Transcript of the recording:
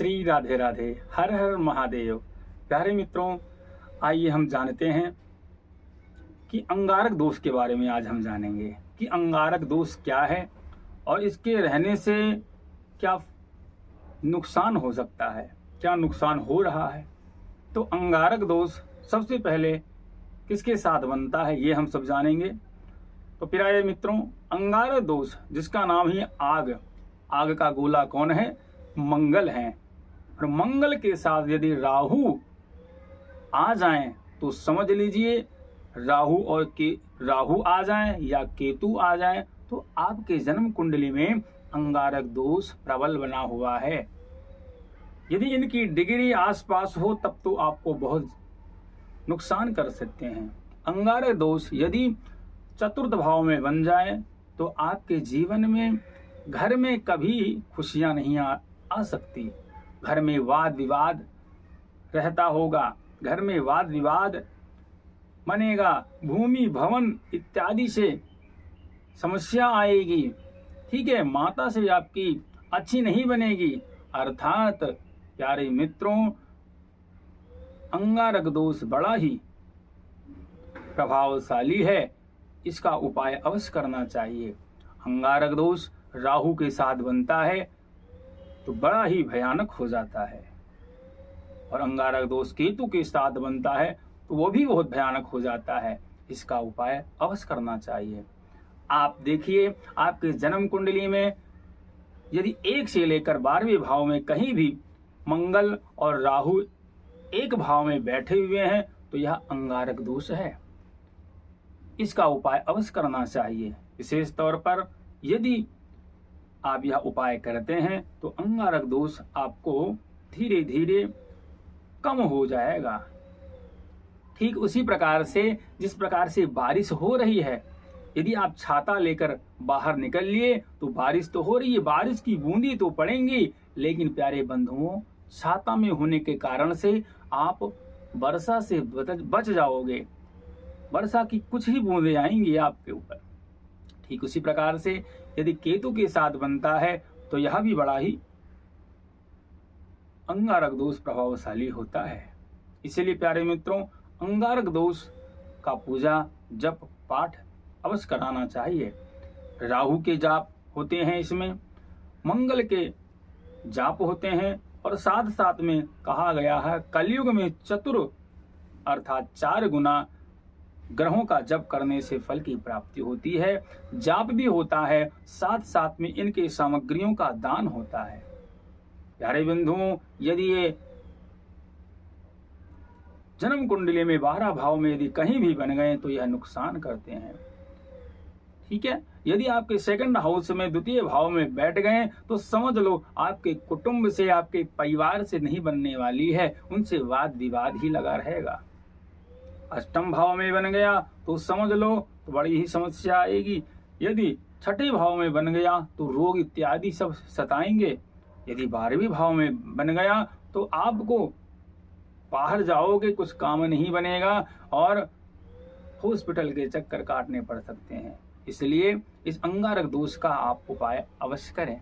श्री राधे राधे, हर हर महादेव। प्यारे मित्रों, आइए हम जानते हैं कि अंगारक दोष के बारे में। आज हम जानेंगे कि अंगारक दोष क्या है और इसके रहने से क्या नुकसान हो सकता है, क्या नुकसान हो रहा है। तो अंगारक दोष सबसे पहले किसके साथ बनता है, ये हम सब जानेंगे। तो प्यारे मित्रों, अंगारक दोष जिसका नाम ही आग, आग का गोला कौन है? मंगल है। और मंगल के साथ यदि राहु आ जाएं तो समझ लीजिए राहु आ जाएं या केतु आ जाएं तो आपके जन्म कुंडली में अंगारक दोष प्रबल बना हुआ है। यदि इनकी डिग्री आसपास हो तब तो आपको बहुत नुकसान कर सकते हैं। अंगारक दोष यदि चतुर्थ भाव में बन जाए तो आपके जीवन में घर में कभी खुशियां नहीं आ सकती। घर में वाद विवाद रहता होगा, घर में वाद विवाद बनेगा, भूमि भवन इत्यादि से समस्या आएगी। ठीक है, माता से आपकी अच्छी नहीं बनेगी। अर्थात प्यारे मित्रों, अंगारक दोष बड़ा ही प्रभावशाली है, इसका उपाय अवश्य करना चाहिए। अंगारक दोष राहु के साथ बनता है तो बड़ा ही भयानक हो जाता है, और अंगारक दोष केतु के साथ बनता है तो वो भी बहुत भयानक हो जाता है। इसका उपाय अवश्य करना चाहिए। आप देखिए, आपके जन्म कुंडली में यदि 1 से लेकर 12वें भाव में कहीं भी मंगल और राहु एक भाव में बैठे हुए हैं तो यह अंगारक दोष है। इसका उपाय अवश्य करना चाहिए। विशेष तौर पर यदि आप यह उपाय करते हैं तो अंगारक दोष आपको धीरे धीरे कम हो जाएगा। ठीक उसी प्रकार से जिस प्रकार से बारिश हो रही है, यदि आप छाता लेकर बाहर निकल लिए तो बारिश तो हो रही है, बारिश की बूंदी तो पड़ेंगी, लेकिन प्यारे बंधुओं, छाता में होने के कारण से आप वर्षा से बच जाओगे। वर्षा की कुछ ही बूंदें आएंगी आपके ऊपर। ठीक उसी प्रकार से यदि केतु के साथ बनता है तो यह भी बड़ा ही अंगारक दोष प्रभावशाली होता है। इसलिए प्यारे मित्रों, अंगारक दोष का पूजा जप पाठ अवश्य कराना चाहिए। राहु के जाप होते हैं, इसमें मंगल के जाप होते हैं, और साथ साथ में कहा गया है कलयुग में चतुर अर्थात 4 गुना ग्रहों का जप करने से फल की प्राप्ति होती है। जाप भी होता है, साथ साथ में इनके सामग्रियों का दान होता है। प्यारे बंधुओं, यदि ये जन्म कुंडली में 12 भाव में यदि कहीं भी बन गए तो यह नुकसान करते हैं। ठीक है, यदि आपके 2nd हाउस में 2य भाव में बैठ गए तो समझ लो आपके कुटुंब से, आपके परिवार से नहीं बनने वाली है, उनसे वाद विवाद ही लगा रहेगा। 8म भाव में बन गया तो समझ लो तो बड़ी ही समस्या आएगी। यदि 6ठे भाव में बन गया तो रोग इत्यादि सब सताएंगे। यदि 12वें भाव में बन गया तो आपको बाहर जाओगे, कुछ काम नहीं बनेगा और हॉस्पिटल के चक्कर काटने पड़ सकते हैं। इसलिए इस अंगारक दोष का आप उपाय अवश्य करें।